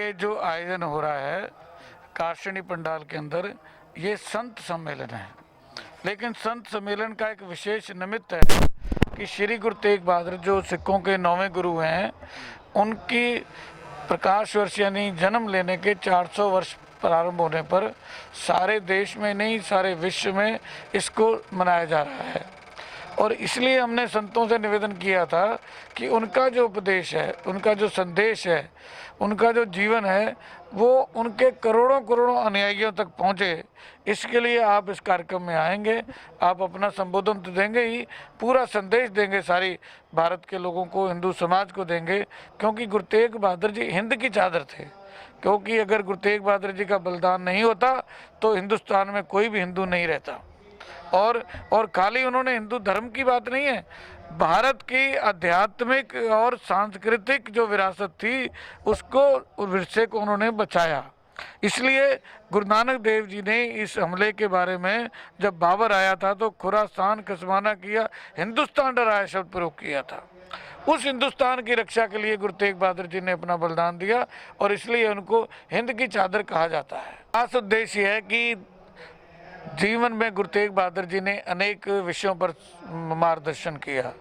ये जो आयोजन हो रहा है काशनी पंडाल के अंदर, ये संत सम्मेलन है। लेकिन संत सम्मेलन का एक विशेष निमित्त है कि श्री गुरु तेग बहादुर जो सिखों के 9वें गुरु हैं, उनकी प्रकाश वर्ष यानी जन्म लेने के 400 वर्ष प्रारंभ होने पर सारे देश में नहीं, सारे विश्व में इसको मनाया जा रहा है। और इसलिए हमने संतों से निवेदन किया था कि उनका जो उपदेश है, उनका जो संदेश है, उनका जो जीवन है, वो उनके करोड़ों करोड़ों अनुयायियों तक पहुँचे। इसके लिए आप इस कार्यक्रम में आएंगे, आप अपना संबोधन तो देंगे ही, पूरा संदेश देंगे सारी भारत के लोगों को, हिंदू समाज को देंगे। क्योंकि गुरु तेग बहादुर जी हिंद की चादर थे। क्योंकि अगर गुरु तेग बहादुर जी का बलिदान नहीं होता तो हिंदुस्तान में कोई भी हिंदू नहीं रहता। और खाली उन्होंने हिंदू धर्म की बात नहीं है, भारत की आध्यात्मिक और सांस्कृतिक जो विरासत थी उसको, विरसे को उन्होंने बचाया। इसलिए गुरु नानक देव जी ने इस हमले के बारे में जब बाबर आया था तो खुरासान खसमाना किया, हिंदुस्तान डराया शब्द प्रयोग किया था। उस हिंदुस्तान की रक्षा के लिए गुरु तेग बहादुर जी ने अपना बलिदान दिया और इसलिए उनको हिंद की चादर कहा जाता है। खास उद्देश्य है कि जीवन में गुरु तेग बहादुर जी ने अनेक विषयों पर मार्गदर्शन किया।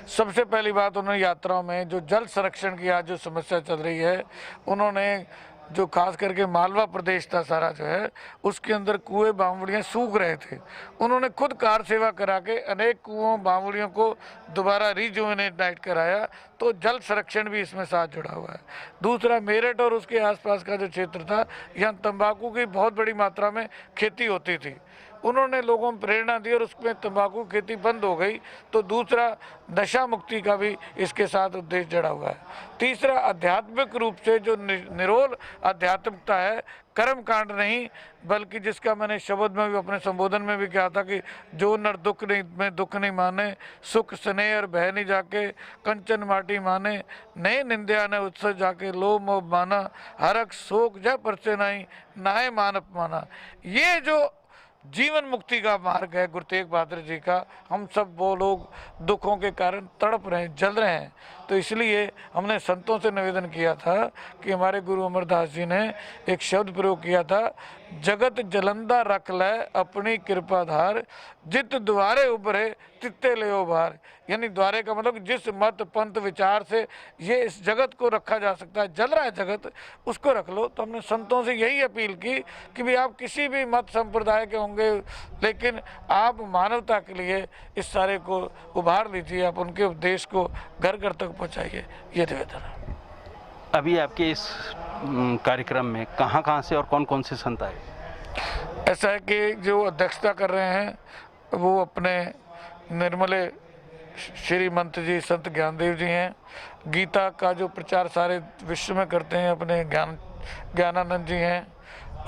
सबसे पहली बात, उन्होंने यात्राओं में जो जल संरक्षण की आज जो समस्या चल रही है, उन्होंने जो खास करके मालवा प्रदेश था सारा जो है, उसके अंदर कुएं बावड़ियाँ सूख रहे थे। उन्होंने खुद कार सेवा करा के अनेक कुओं बावड़ियों को दोबारा रिजुवेनेट कराया। तो जल संरक्षण भी इसमें साथ जुड़ा हुआ है। दूसरा, मेरठ और उसके आसपास का जो क्षेत्र था, यहाँ तंबाकू की बहुत बड़ी मात्रा में खेती होती थी। उन्होंने लोगों में प्रेरणा दी और उसमें तंबाकू खेती बंद हो गई। तो दूसरा, नशा मुक्ति का भी इसके साथ उद्देश्य जुड़ा हुआ है। तीसरा, आध्यात्मिक रूप से जो निरोल आध्यात्मिकता है, कर्म कांड नहीं, बल्कि जिसका मैंने शब्द में भी अपने संबोधन में भी कहा था कि जो नर दुख नहीं में दुख नहीं माने, सुख स्नेह और भय नहीं जाके, कंचन माटी माने, नए निंदिया ने उत्सव जाके, लोभ मोह माना, हरक शोक जय परसे नहीं, नाहे मान अपमाना। ये जो जीवन मुक्ति का मार्ग है गुरु तेग बहादुर जी का, हम सब वो लोग दुखों के कारण तड़प रहे हैं, जल रहे हैं। तो इसलिए हमने संतों से निवेदन किया था कि हमारे गुरु अमरदास जी ने एक शब्द प्रयोग किया था, जगत जलंदा रख ले अपनी कृपाधार, जित द्वारे उभरे तित्ते ले उभार। यानी द्वारे का मतलब जिस मत पंथ विचार से ये इस जगत को रखा जा सकता है, जल रहा है जगत, उसको रख लो। तो हमने संतों से यही अपील की कि भाई आप किसी भी मत संप्रदाय के होंगे, लेकिन आप मानवता के लिए इस सारे को उभार लीजिए, आप उनके उपदेश को घर घर तक पहुँचाइए। ये निवेदन है। अभी आपके इस कार्यक्रम में कहाँ से और कौन कौन से संत आए? ऐसा है कि जो अध्यक्षता कर रहे हैं वो अपने निर्मले श्रीमंत जी संत ज्ञानदेव जी हैं। गीता का जो प्रचार सारे विश्व में करते हैं अपने ज्ञानानंद जी हैं।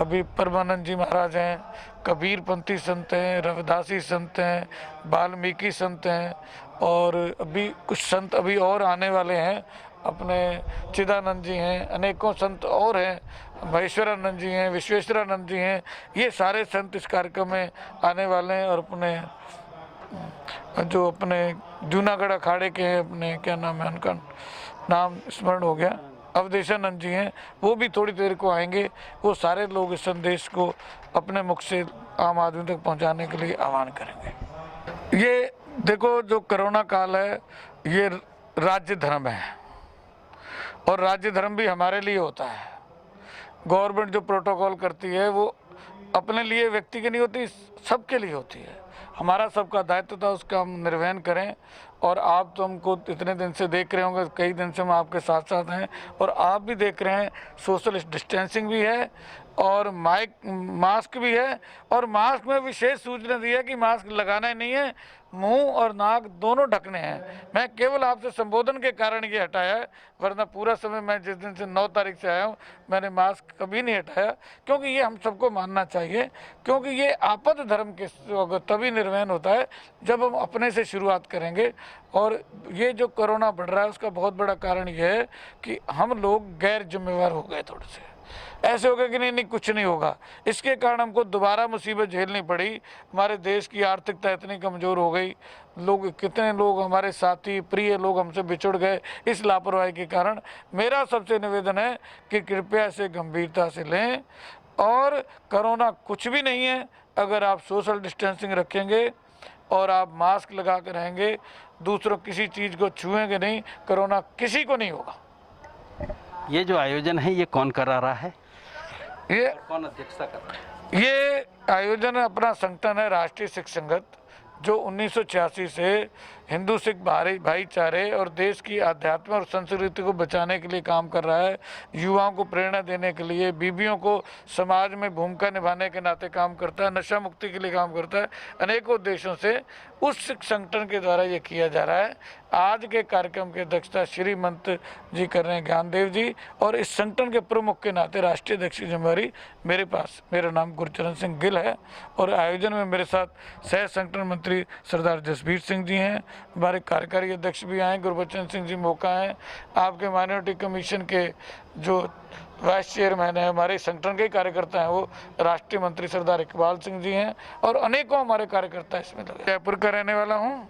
अभी परमानंद जी महाराज हैं, कबीर पंथी संत हैं, रविदासी संत हैं, वाल्मीकि संत हैं, और अभी कुछ संत अभी और आने वाले हैं। अपने चिदानंद जी हैं, अनेकों संत और हैं, महेश्वरानंद जी हैं, विश्वेश्वरानंद जी हैं। ये सारे संत इस कार्यक्रम में आने वाले हैं। और अपने जो अपने जूनागढ़ अखाड़े के हैं, अपने क्या नाम है उनका, नाम स्मरण हो गया, अवधेशानंद जी हैं, वो भी थोड़ी देर को आएंगे। वो सारे लोग इस संदेश को अपने मुख से आम आदमी तक पहुंचाने के लिए आह्वान करेंगे। ये देखो, जो कोरोना काल है ये राज्य धर्म है, और राज्य धर्म भी हमारे लिए होता है। गवर्नमेंट जो प्रोटोकॉल करती है वो अपने लिए, व्यक्ति की नहीं होती, सबके लिए होती है। हमारा सबका दायित्व था, उसका हम निर्वहन करें। और आप तो हमको इतने दिन से देख रहे होंगे, कई दिन से हम आपके साथ साथ हैं, और आप भी देख रहे हैं सोशल डिस्टेंसिंग भी है और मास्क भी है। और मास्क में विशेष सूचना दी है कि मास्क लगाना ही नहीं है, मुंह और नाक दोनों ढकने हैं। मैं केवल आपसे संबोधन के कारण ये हटाया है, वरना पूरा समय मैं जिस दिन से 9 तारीख से आया हूँ मैंने मास्क कभी नहीं हटाया। क्योंकि ये हम सबको मानना चाहिए, क्योंकि ये आपद धर्म के तभी निर्वहन होता है जब हम अपने से शुरुआत करेंगे। और ये जो कोरोना बढ़ रहा है उसका बहुत बड़ा कारण ये है कि हम लोग गैर जिम्मेवार हो गए थोड़े से। ऐसे हो गया कि नहीं नहीं कुछ नहीं होगा। इसके कारण हमको दोबारा मुसीबत झेलनी पड़ी। हमारे देश की आर्थिकता इतनी कमज़ोर हो गई, लोग कितने लोग हमारे साथी प्रिय लोग हमसे बिछुड़ गए इस लापरवाही के कारण। मेरा सबसे निवेदन है कि कृपया इसे गंभीरता से लें, और कोरोना कुछ भी नहीं है अगर आप सोशल डिस्टेंसिंग रखेंगे और आप मास्क लगा कर रहेंगे, दूसरों किसी चीज़ को छुएंगे नहीं, कोरोना किसी को नहीं होगा। ये जो आयोजन है ये कौन करा रहा है, ये कौन अध्यक्षता कर रहा है? ये आयोजन अपना संगठन है राष्ट्रीय सिख संगत, जो 1986 से हिंदू सिख भाईचारे और देश की आध्यात्म और संस्कृति को बचाने के लिए काम कर रहा है। युवाओं को प्रेरणा देने के लिए, बीवियों को समाज में भूमिका निभाने के नाते काम करता है, नशा मुक्ति के लिए काम करता है। अनेकों देशों से उस संगठन के द्वारा ये किया जा रहा है। आज के कार्यक्रम की अध्यक्षता श्रीमंत जी कर रहे हैं, ज्ञानदेव जी, और इस संगठन के प्रमुख के नाते राष्ट्रीय अध्यक्ष की जिम्मेदारी मेरे पास, मेरा नाम गुरचरण सिंह गिल है। और आयोजन में मेरे साथ सह संगठन मंत्री सरदार जसबीर सिंह जी हैं, हमारे कार्यकारी अध्यक्ष भी आए गुरबचन सिंह जी मौका हैं, आपके माइनॉरिटी कमीशन के जो वाइस चेयरमैन है, हमारे संगठन के कार्यकर्ता हैं, वो राष्ट्रीय मंत्री सरदार इकबाल सिंह जी हैं, और अनेकों हमारे कार्यकर्ता इसमें लगे। जयपुर का रहने वाला हूँ,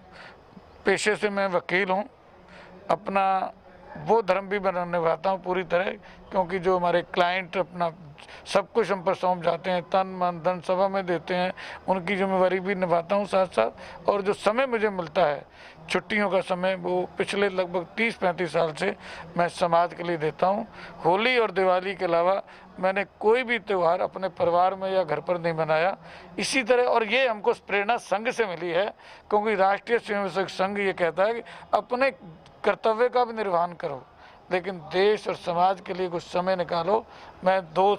पेशे से मैं वकील हूँ, अपना वो धर्म भी निभाता हूँ पूरी तरह, क्योंकि जो हमारे क्लाइंट अपना सब कुछ हम पर सौंप जाते हैं, तन मन धन सभा में देते हैं, उनकी जिम्मेवारी भी निभाता हूँ साथ साथ। और जो समय मुझे मिलता है छुट्टियों का समय, वो पिछले लगभग 30-35 साल से मैं समाज के लिए देता हूँ। होली और दिवाली के अलावा मैंने कोई भी त्यौहार अपने परिवार में या घर पर नहीं मनाया। इसी तरह, और ये हमको प्रेरणा संघ से मिली है, क्योंकि राष्ट्रीय स्वयंसेवक संघ ये कहता है कि अपने कर्तव्य का भी निर्वहन करो, लेकिन देश और समाज के लिए कुछ समय निकालो। मैं 2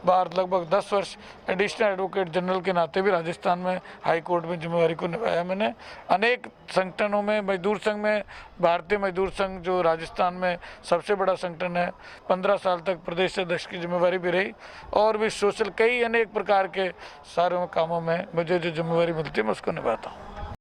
बार लगभग 10 वर्ष एडिशनल एडवोकेट जनरल के नाते भी राजस्थान में हाई कोर्ट में जिम्मेवारी को निभाया मैंने। अनेक संगठनों में, मजदूर संघ में, भारतीय मजदूर संघ जो राजस्थान में सबसे बड़ा संगठन है, 15 साल तक प्रदेश अध्यक्ष की जिम्मेवारी भी रही, और भी सोशल कई अनेक प्रकार के सारे कामों में मुझे जो जिम्मेवारी मिलती है मैं उसको निभाता हूँ।